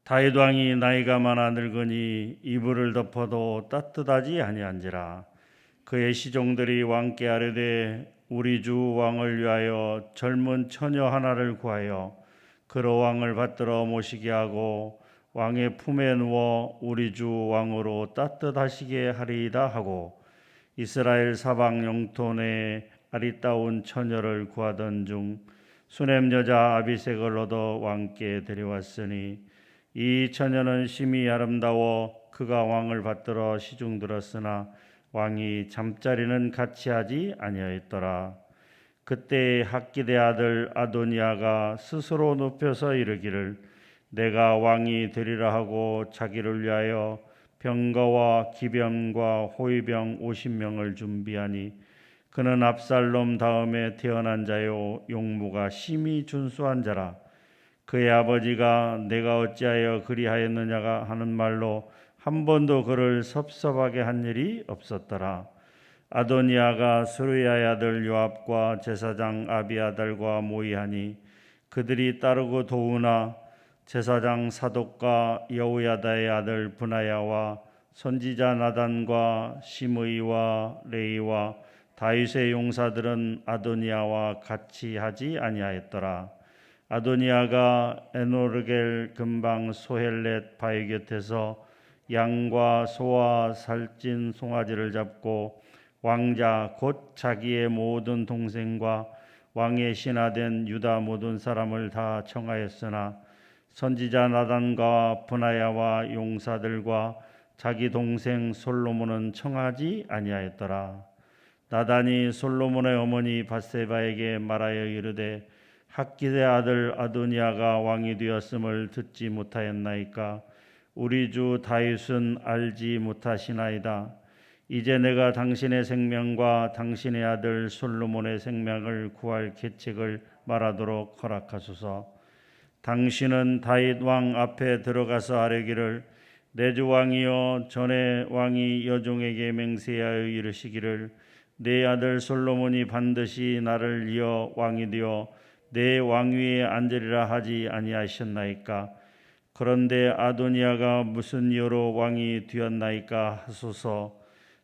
다윗 왕이 나이가 많아 늙으니 이불을 덮어도 따뜻하지 아니한지라. 그의 시종들이 왕께 아뢰되 우리 주 왕을 위하여 젊은 처녀 하나를 구하여 그로 왕을 받들어 모시게 하고 왕의 품에 누워 우리 주 왕으로 따뜻하시게 하리이다 하고 이스라엘 사방 영토 내에 아리따운 처녀를 구하던 중 수넴 여자 아비색을 얻어 왕께 데려왔으니 이 처녀는 심히 아름다워 그가 왕을 받들어 시중 들었으나 왕이 잠자리는 같이 하지 아니하였더라. 그때 학기대 아들 아도니아가 스스로 눕혀서 이르기를 내가 왕이 되리라 하고 자기를 위하여 병거와 기병과 호위병 50명을 준비하니 그는 압살롬 다음에 태어난 자요 용무가 심히 준수한 자라. 그의 아버지가 내가 어찌하여 그리하였느냐가 하는 말로 한 번도 그를 섭섭하게 한 일이 없었더라. 아도니아가 스루야의 아들 요압과 제사장 아비아달과 모의하니 그들이 따르고 도우나 제사장 사독과 여우야다의 아들 브나야와 선지자 나단과 시므이와 레이와 다윗의 용사들은 아도니아와 같이 하지 아니하였더라. 아도니아가 에노르겔 근방 소헬렛 바위 곁에서 양과 소와 살찐 송아지를 잡고 왕자 곧 자기의 모든 동생과 왕의 신하된 유다 모든 사람을 다 청하였으나 선지자 나단과 브나야와 용사들과 자기 동생 솔로몬은 청하지 아니하였더라. 나단이 솔로몬의 어머니 밧세바에게 말하여 이르되 학기대 아들 아도니아가 왕이 되었음을 듣지 못하였나이까? 우리 주 다윗은 알지 못하시나이다. 이제 내가 당신의 생명과 당신의 아들 솔로몬의 생명을 구할 계책을 말하도록 허락하소서. 당신은 다윗 왕 앞에 들어가서 아뢰기를 내 주 왕이여 전에 왕이 여종에게 맹세하여 이르시기를 내 아들 솔로몬이 반드시 나를 이어 왕이 되어 내 왕위에 앉으리라 하지 아니하셨나이까? 그런데 아도니아가 무슨 이유로 왕이 되었나이까 하소서.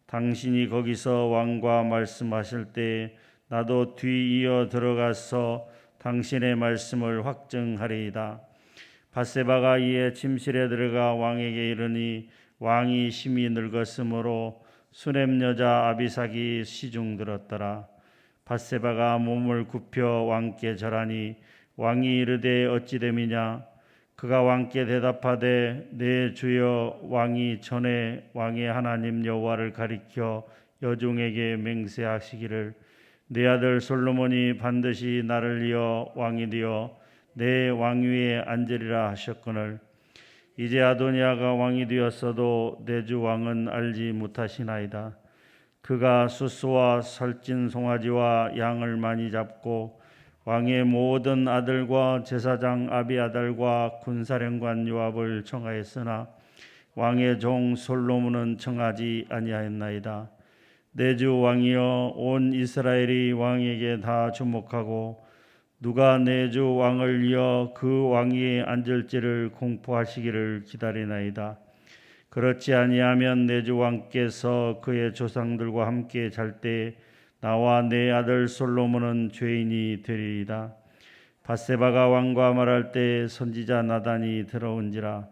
당신이 거기서 왕과 말씀하실 때 나도 뒤이어 들어가서 당신의 말씀을 확증하리이다. 밧세바가 이에 침실에 들어가 왕에게 이르니 왕이 심히 늙었으므로 수넴 여자 아비삭이 시중 들었더라. 밧세바가 몸을 굽혀 왕께 절하니 왕이 이르되 어찌 됨이냐? 그가 왕께 대답하되 내 주여 왕이 전에 왕의 하나님 여호와를 가리켜 여종에게 맹세하시기를 내 아들 솔로몬이 반드시 나를 이어 왕이 되어 내 왕위에 앉으리라 하셨거늘 이제 아도니아가 왕이 되었어도 내 주 왕은 알지 못하시나이다. 그가 숫소와 살찐 송아지와 양을 많이 잡고 왕의 모든 아들과 제사장 아비아달과 군사령관 요압을 청하였으나 왕의 종 솔로몬은 청하지 아니하였나이다. 내 주 왕이여 온 이스라엘이 왕에게 다 주목하고 누가 내 주 왕을 이어 그 왕위에 앉을지를 공포하시기를 기다리나이다. 그렇지 아니하면 내 주 왕께서 그의 조상들과 함께 잘 때 나와 내 아들 솔로몬은 죄인이 되리이다. 밧세바가 왕과 말할 때 선지자 나단이 들어온지라.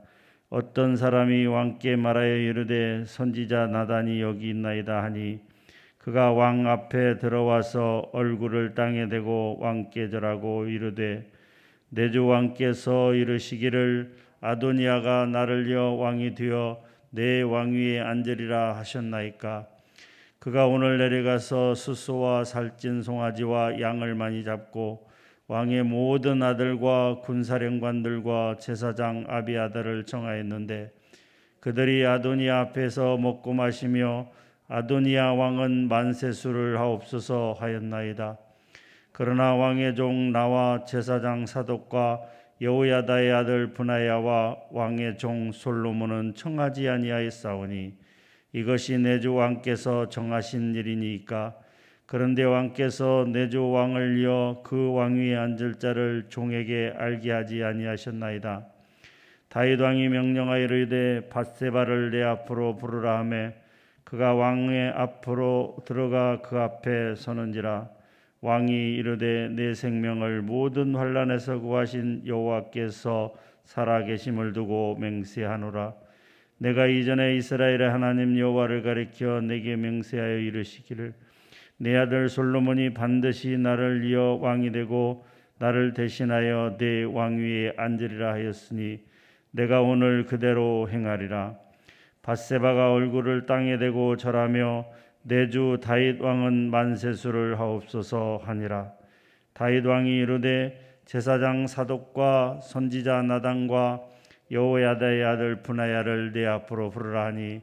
어떤 사람이 왕께 말하여 이르되 선지자 나단이 여기 있나이다 하니 그가 왕 앞에 들어와서 얼굴을 땅에 대고 왕께 절하고 이르되 내 주 왕께서 이르시기를 아도니아가 나를 이어 왕이 되어 내 왕위에 앉으리라 하셨나이까? 그가 오늘 내려가서 숫소와 살찐 송아지와 양을 많이 잡고 왕의 모든 아들과 군사령관들과 제사장 아비아달을 청하였는데 그들이 아도니아 앞에서 먹고 마시며 아도니아 왕은 만세수를 하옵소서 하였나이다. 그러나 왕의 종 나와 제사장 사독과 여호야다의 아들 브나야와 왕의 종 솔로몬은 청하지 아니하였사오니 이것이 내 주 왕께서 정하신 일이니까. 그런데 왕께서 내 주 왕을 이어 그 왕위에 앉을 자를 종에게 알게 하지 아니하셨나이다. 다윗 왕이 명령하여 이르되 밧세바를 내 앞으로 부르라 하매 그가 왕의 앞으로 들어가 그 앞에 서는지라. 왕이 이르되 내 생명을 모든 환난에서 구하신 여호와께서 살아계심을 두고 맹세하노라. 내가 이전에 이스라엘의 하나님 여호와를 가리켜 내게 맹세하여 이르시기를 내 아들 솔로몬이 반드시 나를 이어 왕이 되고 나를 대신하여 내 왕위에 앉으리라 하였으니 내가 오늘 그대로 행하리라. 밧세바가 얼굴을 땅에 대고 절하며 내 주 다윗 왕은 만세수를 하옵소서 하니라. 다윗 왕이 이르되 제사장 사독과 선지자 나단과 여호야다의 아들 분하야를 내 앞으로 부르라 하니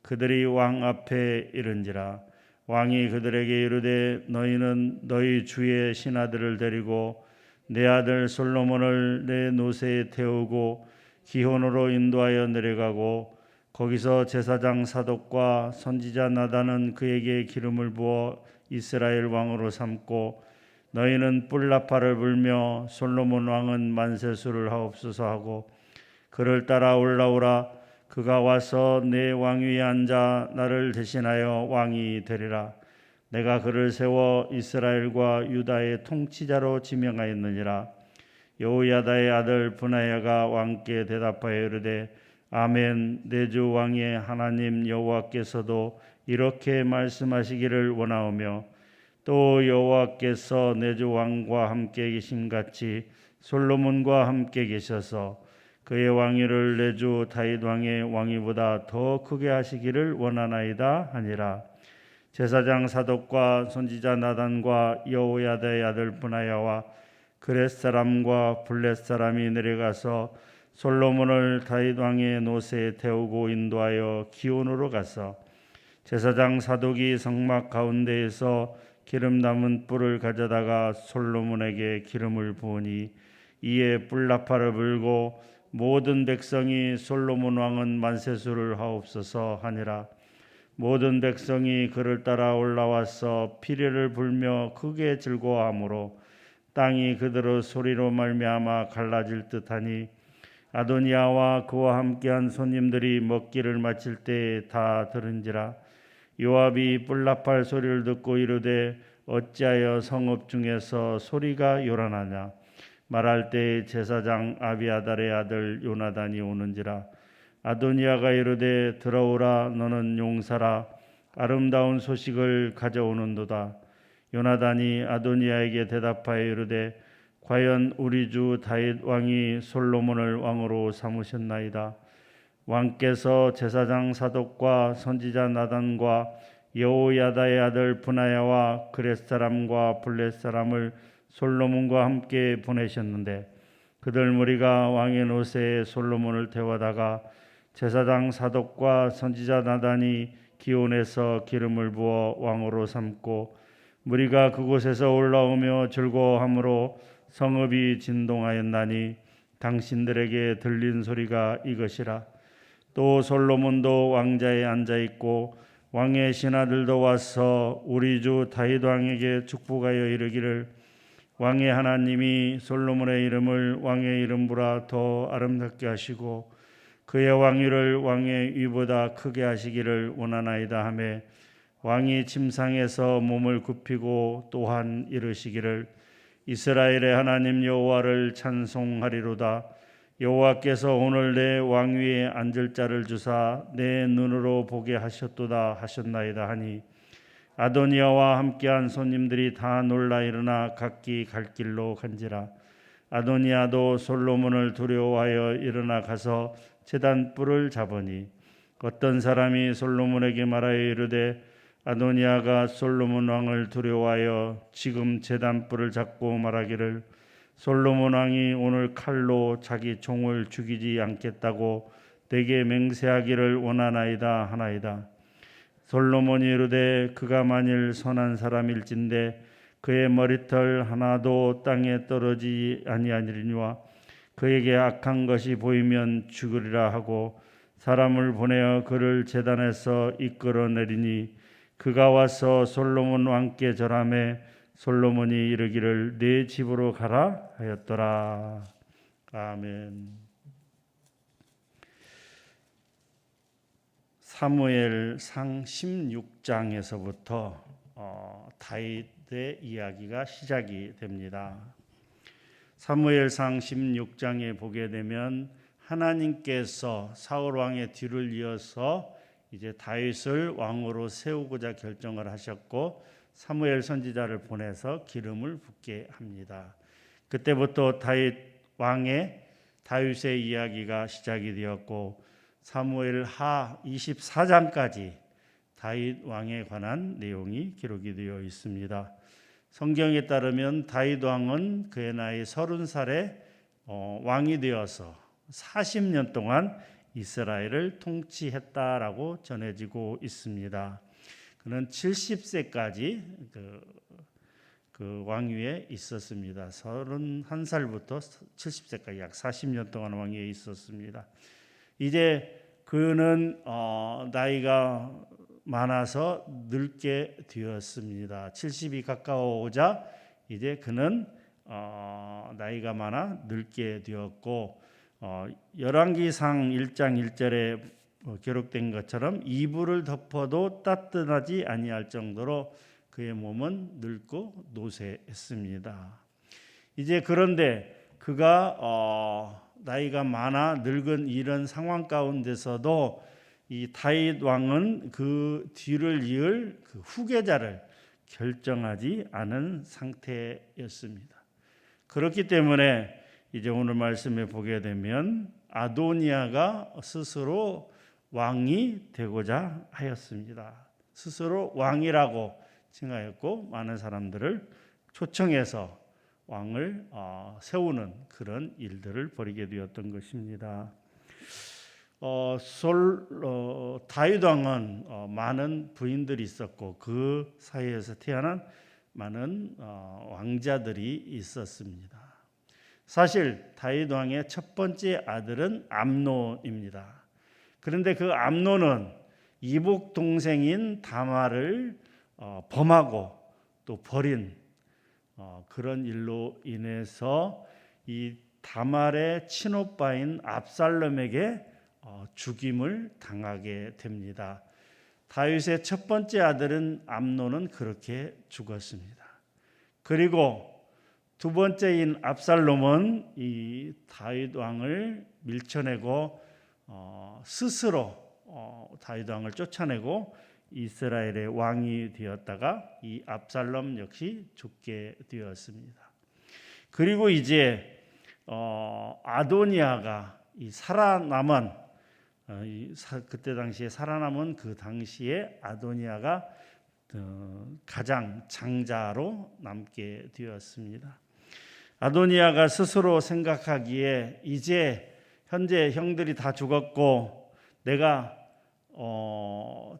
그들이 왕 앞에 이른지라. 왕이 그들에게 이르되 너희는 너희 주의 신하들을 데리고 내 아들 솔로몬을 내 노새에 태우고 기혼으로 인도하여 내려가고 거기서 제사장 사독과 선지자 나단은 그에게 기름을 부어 이스라엘 왕으로 삼고 너희는 뿔나팔을 불며 솔로몬 왕은 만세수를 하옵소서 하고 그를 따라 올라오라. 그가 와서 내 왕위에 앉아 나를 대신하여 왕이 되리라. 내가 그를 세워 이스라엘과 유다의 통치자로 지명하였느니라. 여호야다의 아들 분하야가 왕께 대답하여 이르되 아멘. 내 주 왕의 하나님 여호와께서도 이렇게 말씀하시기를 원하오며 또 여호와께서 내 주 왕과 함께 계심같이 솔로몬과 함께 계셔서 그의 왕위를 내 주 다윗 왕의 왕위보다 더 크게 하시기를 원하나이다 하니라. 제사장 사독과 선지자 나단과 여호야다의 아들 분하야와 그렛 사람과 블렛 사람이 내려가서 솔로몬을 다윗 왕의 노새에 태우고 인도하여 기온으로 가서 제사장 사독이 성막 가운데에서 기름 담은 뿔을 가져다가 솔로몬에게 기름을 부으니 이에 뿔나팔을 불고 모든 백성이 솔로몬 왕은 만세수를 하옵소서 하니라. 모든 백성이 그를 따라 올라와서 피리를 불며 크게 즐거워하므로 땅이 그대로 소리로 말미암아 갈라질 듯하니 아도니아와 그와 함께한 손님들이 먹기를 마칠 때에 다 들은지라. 요압이 뿔나팔 소리를 듣고 이르되 어찌하여 성읍 중에서 소리가 요란하냐. 말할 때에 제사장 아비아달의 아들 요나단이 오는지라. 아도니아가 이르되 들어오라. 너는 용사라. 아름다운 소식을 가져오는도다. 요나단이 아도니아에게 대답하여 이르되 과연 우리 주 다윗 왕이 솔로몬을 왕으로 삼으셨나이다. 왕께서 제사장 사독과 선지자 나단과 여호야다의 아들 분하야와 그렛 사람과 블렛 사람을 솔로몬과 함께 보내셨는데 그들 무리가 왕의 노새에 솔로몬을 태워다가 제사장 사독과 선지자 나단이 기온에서 기름을 부어 왕으로 삼고 무리가 그곳에서 올라오며 즐거워함으로 성읍이 진동하였나니 당신들에게 들린 소리가 이것이라. 또 솔로몬도 왕자에 앉아 있고 왕의 신하들도 와서 우리 주 다윗 왕에게 축복하여 이르기를 왕의 하나님이 솔로몬의 이름을 왕의 이름보다 더 아름답게 하시고 그의 왕위를 왕의 위보다 크게 하시기를 원하나이다 하매 왕이 침상에서 몸을 굽히고 또한 이르시기를 이스라엘의 하나님 여호와를 찬송하리로다. 여호와께서 오늘 내 왕위에 앉을 자를 주사 내 눈으로 보게 하셨도다 하셨나이다 하니 아도니아와 함께한 손님들이 다 놀라 일어나 각기 갈 길로 간지라. 아도니아도 솔로몬을 두려워하여 일어나 가서 제단 뿔을 잡으니 어떤 사람이 솔로몬에게 말하여 이르되 아도니아가 솔로몬 왕을 두려워하여 지금 제단 뿔을 잡고 말하기를 솔로몬 왕이 오늘 칼로 자기 종을 죽이지 않겠다고 내게 맹세하기를 원하나이다 하나이다. 솔로몬이 이르되 그가 만일 선한 사람일진데 그의 머리털 하나도 땅에 떨어지지 아니하리니와 그에게 악한 것이 보이면 죽으리라 하고 사람을 보내어 그를 제단에서 이끌어내리니 그가 와서 솔로몬 왕께 절하매 솔로몬이 이르기를 네 집으로 가라 하였더라. 아멘. 사무엘상 16장에서부터 다윗의 이야기가 시작이 됩니다. 사무엘상 16장에 보게 되면 하나님께서 사울 왕의 뒤를 이어서 이제 다윗을 왕으로 세우고자 결정을 하셨고 사무엘 선지자를 보내서 기름을 붓게 합니다. 그때부터 다윗의 이야기가 시작이 되었고 사무엘 하 24장까지 다윗 왕에 관한 내용이 기록이 되어 있습니다. 성경에 따르면 다윗 왕은 그의 나이 30살에 왕이 되어서 40년 동안 이스라엘을 통치했다라고 전해지고 있습니다. 그는 70세까지 그 왕위에 있었습니다. 31살부터 70세까지 약 40년 동안 왕위에 있었습니다. 이제 그는 나이가 많아서 늙게 되었습니다. 70이 가까워오자 이제 그는 나이가 많아 늙게 되었고 열왕기상 1장 1절에 기록된 것처럼 이불을 덮어도 따뜻하지 아니할 정도로 그의 몸은 늙고 노쇠했습니다. 이제 그런데 그가 나이가 많아 늙은 이런 상황 가운데서도 이 다윗 왕은 그 뒤를 이을 그 후계자를 결정하지 않은 상태였습니다. 그렇기 때문에 이제 오늘 말씀에 보게 되면 아도니아가 스스로 왕이 되고자 하였습니다. 스스로 왕이라고 칭하였고 많은 사람들을 초청해서 왕을 세우는 그런 일들을 벌이게 되었던 것입니다. 다윗 왕은 많은 부인들이 있었고 그 사이에서 태어난 많은 왕자들이 있었습니다. 사실 다윗 왕의 첫 번째 아들은 암논입니다. 그런데 그 암논은 이복 동생인 다말을 범하고 또 버린 그런 일로 인해서 이 다말의 친오빠인 압살롬에게 죽임을 당하게 됩니다. 다윗의 첫 번째 아들은 암논은 그렇게 죽었습니다. 그리고 두 번째인 압살롬은 이 다윗 왕을 밀쳐내고 스스로 다윗 왕을 쫓아내고 이스라엘의 왕이 되었다가 이 압살롬 역시 죽게 되었습니다. 그리고 이제 아도니아가 이 살아남은 그때 당시에 살아남은 그 당시에 아도니아가 가장 장자로 남게 되었습니다. 아도니아가 스스로 생각하기에 이제 현재 형들이 다 죽었고 내가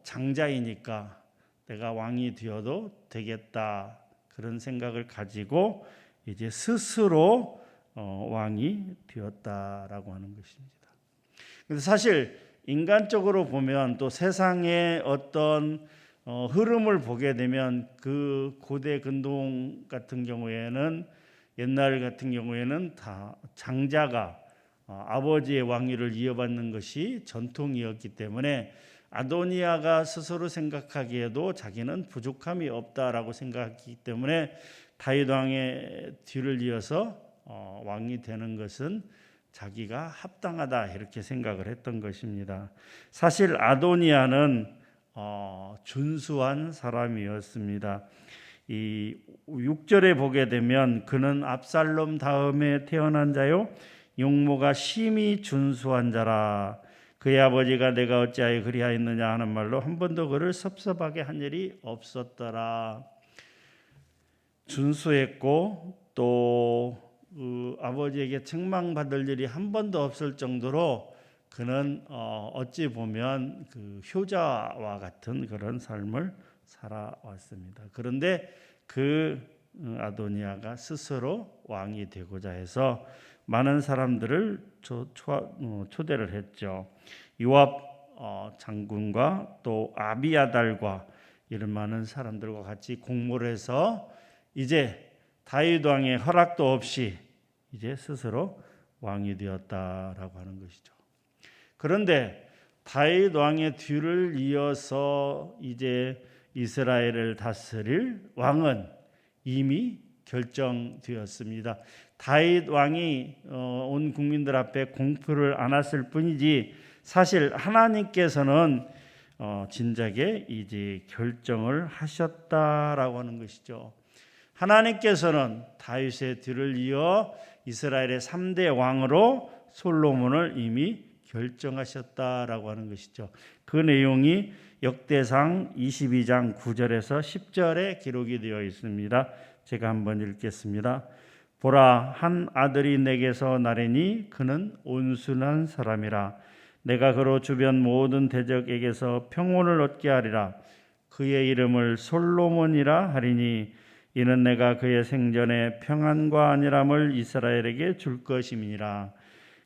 장자이니까 내가 왕이 되어도 되겠다 그런 생각을 가지고 이제 스스로 왕이 되었다라고 하는 것입니다. 그래서 사실 인간적으로 보면 또 세상의 어떤 흐름을 보게 되면 그 고대 근동 같은 경우에는 옛날 같은 경우에는 다 장자가 아버지의 왕위를 이어받는 것이 전통이었기 때문에 아도니아가 스스로 생각하기에도 자기는 부족함이 없다라고 생각했기 때문에 다윗 왕의 뒤를 이어서 왕이 되는 것은 자기가 합당하다 이렇게 생각을 했던 것입니다. 사실 아도니아는 준수한 사람이었습니다. 이 6절에 보게 되면 그는 압살롬 다음에 태어난 자요 용모가 심히 준수한 자라 그의 아버지가 내가 어찌하여 그리하였느냐 하는 말로 한 번도 그를 섭섭하게 한 일이 없었더라. 준수했고 또 아버지에게 책망받을 일이 한 번도 없을 정도로 그는 어찌 보면 그 효자와 같은 그런 삶을 살아왔습니다. 그런데 그 아도니아가 스스로 왕이 되고자 해서 많은 사람들을 초대를 했죠. 요압 장군과 또 아비아달과 이런 많은 사람들과 같이 공모를 해서 이제 다윗 왕의 허락도 없이 이제 스스로 왕이 되었다라고 하는 것이죠. 그런데 다윗 왕의 뒤를 이어서 이제 이스라엘을 다스릴 왕은 이미 결정되었습니다. 다윗 왕이 온 국민들 앞에 공표를 안았을 뿐이지 사실 하나님께서는 진작에 이제 결정을 하셨다라고 하는 것이죠. 하나님께서는 다윗의 뒤를 이어 이스라엘의 3대 왕으로 솔로몬을 이미 결정하셨다라고 하는 것이죠. 그 내용이 역대상 22장 9절에서 10절에 기록이 되어 있습니다. 제가 한번 읽겠습니다. 보라, 한 아들이 내게서 나리니 그는 온순한 사람이라. 내가 그로 주변 모든 대적에게서 평온을 얻게 하리라. 그의 이름을 솔로몬이라 하리니 이는 내가 그의 생전에 평안과 안일함을 이스라엘에게 줄 것임이니라.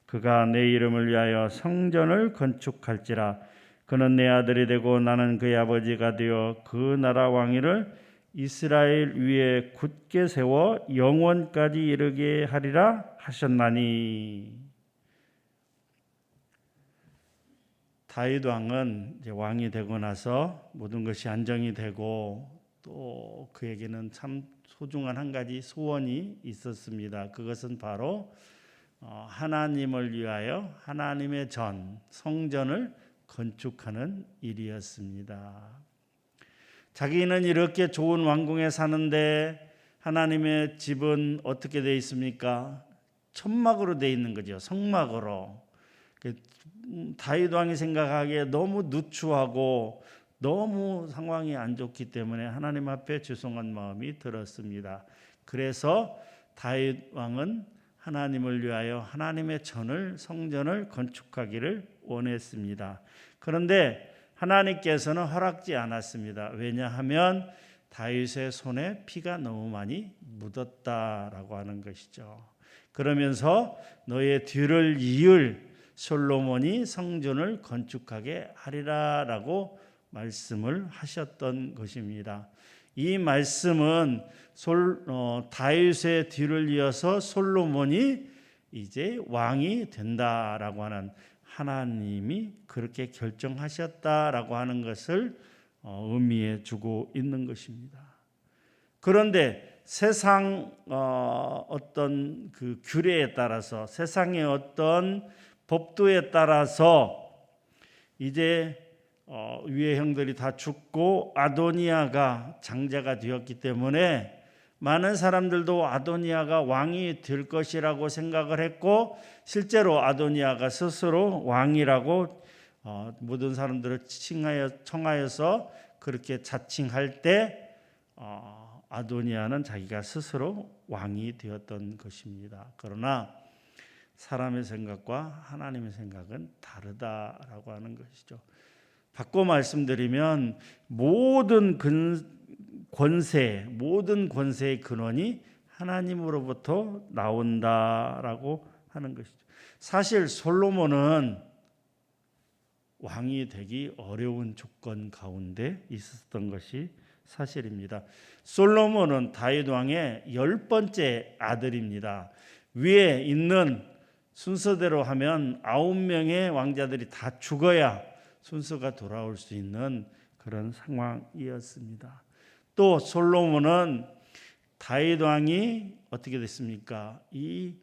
그가 내 이름을 위하여 성전을 건축할지라. 그는 내 아들이 되고 나는 그의 아버지가 되어 그 나라 왕위를 이스라엘 위에 굳게 세워 영원까지 이르게 하리라 하셨나니. 다윗 왕은 이제 왕이 되고 나서 모든 것이 안정이 되고 또 그에게는 참 소중한 한 가지 소원이 있었습니다. 그것은 바로 하나님을 위하여 하나님의 성전을 건축하는 일이었습니다. 자기는 이렇게 좋은 왕궁에 사는데 하나님의 집은 어떻게 되어 있습니까? 천막으로 되어 있는 거죠. 성막으로. 다윗 왕이 생각하기에 너무 누추하고 너무 상황이 안 좋기 때문에 하나님 앞에 죄송한 마음이 들었습니다. 그래서 다윗 왕은 하나님을 위하여 하나님의 성전을 건축하기를 원했습니다. 그런데 하나님께서는 허락지 않았습니다. 왜냐하면 다윗의 손에 피가 너무 많이 묻었다라고 하는 것이죠. 그러면서 너의 뒤를 이을 솔로몬이 성전을 건축하게 하리라라고 말씀을 하셨던 것입니다. 이 말씀은 다윗의 뒤를 이어서 솔로몬이 이제 왕이 된다라고 하는 하나님이 그렇게 결정하셨다라고 하는 것을 의미해 주고 있는 것입니다. 그런데 세상 어떤 그 규례에 따라서 세상의 어떤 법도에 따라서 이제 위의 형들이 다 죽고 아도니아가 장자가 되었기 때문에 많은 사람들도 아도니아가 왕이 될 것이라고 생각을 했고 실제로 아도니아가 스스로 왕이라고 모든 사람들을 청하여서 그렇게 자칭할 때 아도니아는 자기가 스스로 왕이 되었던 것입니다. 그러나 사람의 생각과 하나님의 생각은 다르다라고 하는 것이죠. 바꿔 말씀드리면 모든 권세의 근원이 하나님으로부터 나온다라고 하는 것이죠. 사실 솔로몬은 왕이 되기 어려운 조건 가운데 있었던 것이 사실입니다. 솔로몬은 다윗 왕의 10번째 아들입니다. 위에 있는 순서대로 하면 9명의 왕자들이 다 죽어야 순서가 돌아올 수 있는 그런 상황이었습니다. 또 솔로몬은 다윗 왕이 어떻게 됐습니까? 이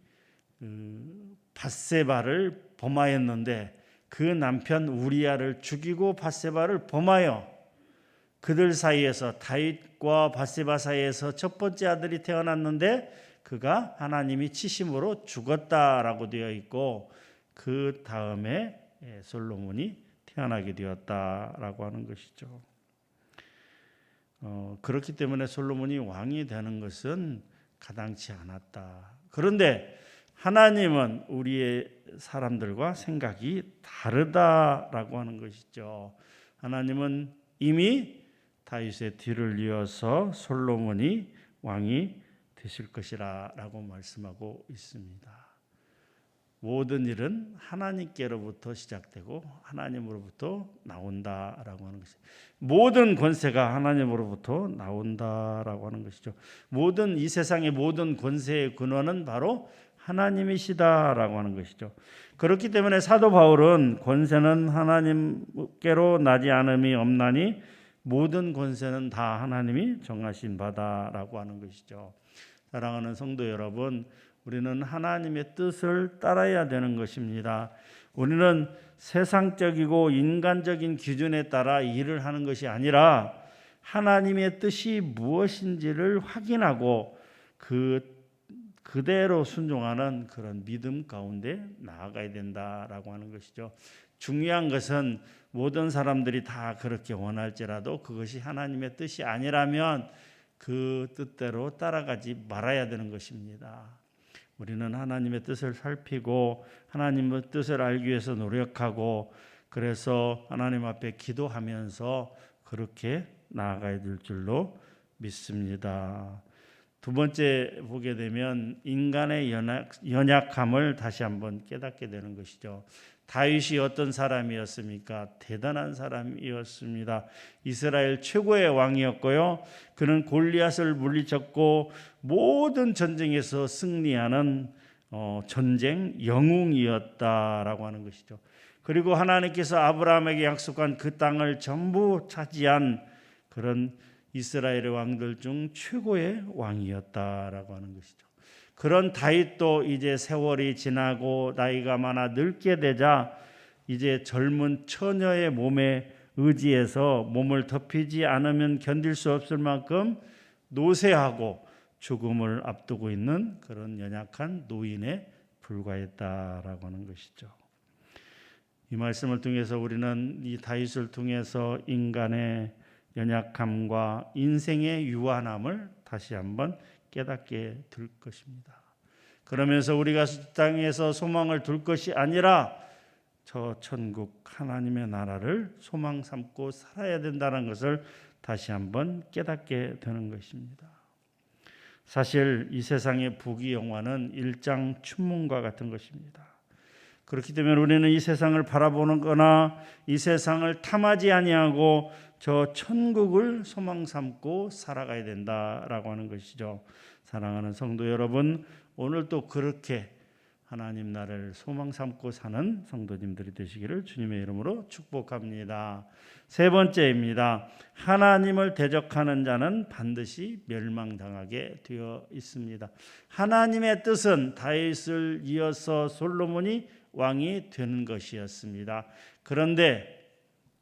밧세바를 범하였는데 그 남편 우리야를 죽이고 밧세바를 범하여 그들 사이에서 다윗과 밧세바 사이에서 첫 번째 아들이 태어났는데 그가 하나님이 치심으로 죽었다라고 되어 있고 그 다음에 솔로몬이 태어나게 되었다라고 하는 것이죠. 그렇기 때문에 솔로몬이 왕이 되는 것은 가당치 않았다. 그런데 하나님은 우리의 사람들과 생각이 다르다라고 하는 것이죠. 하나님은 이미 다윗의 뒤를 이어서 솔로몬이 왕이 되실 것이라고 말씀하고 있습니다. 모든 일은 하나님께로부터 시작되고 하나님으로부터 나온다라고 하는 것이죠. 모든 권세가 하나님으로부터 나온다라고 하는 것이죠. 이 세상의 모든 권세의 근원은 바로 하나님이시다라고 하는 것이죠. 그렇기 때문에 사도 바울은 권세는 하나님께로 나지 않음이 없나니 모든 권세는 다 하나님이 정하신 바다라고 하는 것이죠. 사랑하는 성도 여러분, 우리는 하나님의 뜻을 따라야 되는 것입니다. 우리는 세상적이고 인간적인 기준에 따라 일을 하는 것이 아니라 하나님의 뜻이 무엇인지를 확인하고 그대로 순종하는 그런 믿음 가운데 나아가야 된다라고 하는 것이죠. 중요한 것은 모든 사람들이 다 그렇게 원할지라도 그것이 하나님의 뜻이 아니라면 그 뜻대로 따라가지 말아야 되는 것입니다. 우리는 하나님의 뜻을 살피고 하나님의 뜻을 알기 위해서 노력하고 그래서 하나님 앞에 기도하면서 그렇게 나아가야 될 줄로 믿습니다. 두 번째 보게 되면 인간의 연약함을 다시 한번 깨닫게 되는 것이죠. 다윗이 어떤 사람이었습니까? 대단한 사람이었습니다. 이스라엘 최고의 왕이었고요. 그는 골리앗을 물리쳤고 모든 전쟁에서 승리하는 전쟁 영웅이었다라고 하는 것이죠. 그리고 하나님께서 아브라함에게 약속한 그 땅을 전부 차지한 그런 이스라엘의 왕들 중 최고의 왕이었다라고 하는 것이죠. 그런 다윗도 이제 세월이 지나고 나이가 많아 늙게 되자 이제 젊은 처녀의 몸에 의지해서 몸을 덮이지 않으면 견딜 수 없을 만큼 노쇠하고 죽음을 앞두고 있는 그런 연약한 노인에 불과했다라고 하는 것이죠. 이 말씀을 통해서 우리는 이 다윗을 통해서 인간의 연약함과 인생의 유한함을 다시 한번 깨닫게 될 것입니다. 그러면서 우리가 이 땅에서 소망을 둘 것이 아니라 저 천국 하나님의 나라를 소망 삼고 살아야 된다는 것을 다시 한번 깨닫게 되는 것입니다. 사실 이 세상의 부귀영화는 일장춘몽과 같은 것입니다. 그렇기 때문에 우리는 이 세상을 바라보는 거나 이 세상을 탐하지 아니하고 저 천국을 소망 삼고 살아가야 된다라고 하는 것이죠. 사랑하는 성도 여러분, 오늘도 그렇게 하나님 나라를 소망 삼고 사는 성도님들이 되시기를 주님의 이름으로 축복합니다. 세 번째입니다. 하나님을 대적하는 자는 반드시 멸망당하게 되어 있습니다. 하나님의 뜻은 다윗을 이어서 솔로몬이 왕이 되는 것이었습니다. 그런데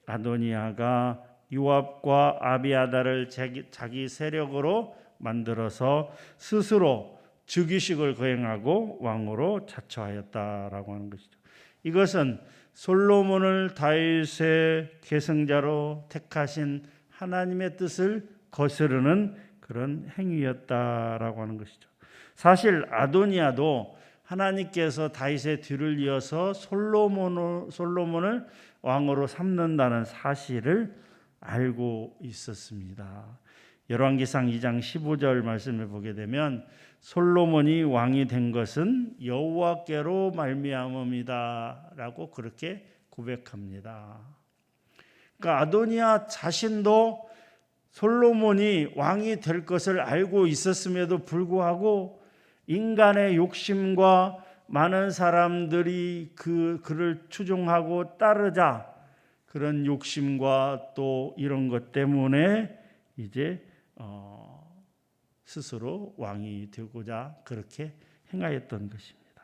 아도니아가 요압과 아비아다를 자기 세력으로 만들어서 스스로 즉위식을 거행하고 왕으로 자처하였다라고 하는 것이죠. 이것은 솔로몬을 다윗의 계승자로 택하신 하나님의 뜻을 거스르는 그런 행위였다라고 하는 것이죠. 사실 아도니아도 하나님께서 다윗의 뒤를 이어서 솔로몬을 왕으로 삼는다는 사실을 알고 있었습니다. 열왕기상 2장 15절 말씀을 보게 되면 솔로몬이 왕이 된 것은 여호와께로 말미암음이다라고 그렇게 고백합니다. 그러니까 아도니아 자신도 솔로몬이 왕이 될 것을 알고 있었음에도 불구하고 인간의 욕심과 많은 사람들이 그를 추종하고 따르자 그런 욕심과 또 이런 것 때문에 이제 스스로 왕이 되고자 그렇게 행하였던 것입니다.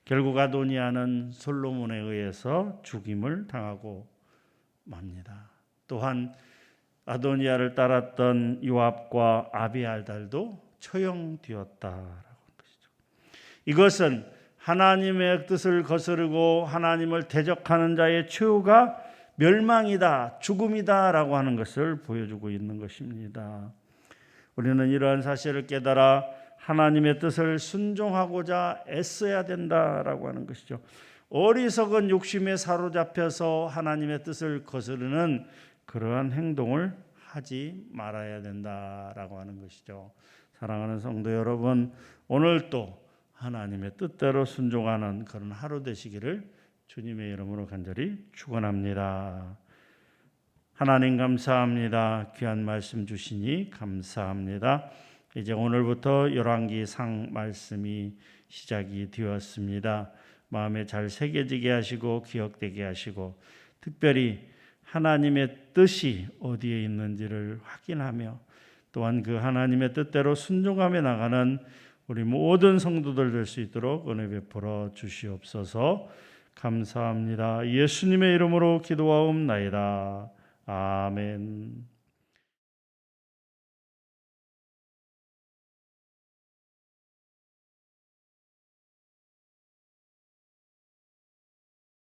결국 아도니아는 솔로몬에 의해서 죽임을 당하고 맙니다. 또한 아도니아를 따랐던 요압과 아비알달도 처형되었다라고 하는 것이죠. 이것은 하나님의 뜻을 거스르고 하나님을 대적하는 자의 최후가 멸망이다, 죽음이다라고 하는 것을 보여주고 있는 것입니다. 우리는 이러한 사실을 깨달아 하나님의 뜻을 순종하고자 애써야 된다라고 하는 것이죠. 어리석은 욕심에 사로잡혀서 하나님의 뜻을 거스르는 그러한 행동을 하지 말아야 된다라고 하는 것이죠. 사랑하는 성도 여러분, 오늘도 하나님의 뜻대로 순종하는 그런 하루 되시기를 주님의 이름으로 간절히 축원합니다. 하나님 감사합니다. 귀한 말씀 주시니 감사합니다. 이제 오늘부터 열왕기 상 말씀이 시작이 되었습니다. 마음에 잘 새겨지게 하시고 기억되게 하시고 특별히 하나님의 뜻이 어디에 있는지를 확인하며 또한 그 하나님의 뜻대로 순종하며 나가는 우리 모든 성도들 될 수 있도록 은혜 베풀어 주시옵소서. 감사합니다. 예수님의 이름으로 기도하옵나이다. 아멘.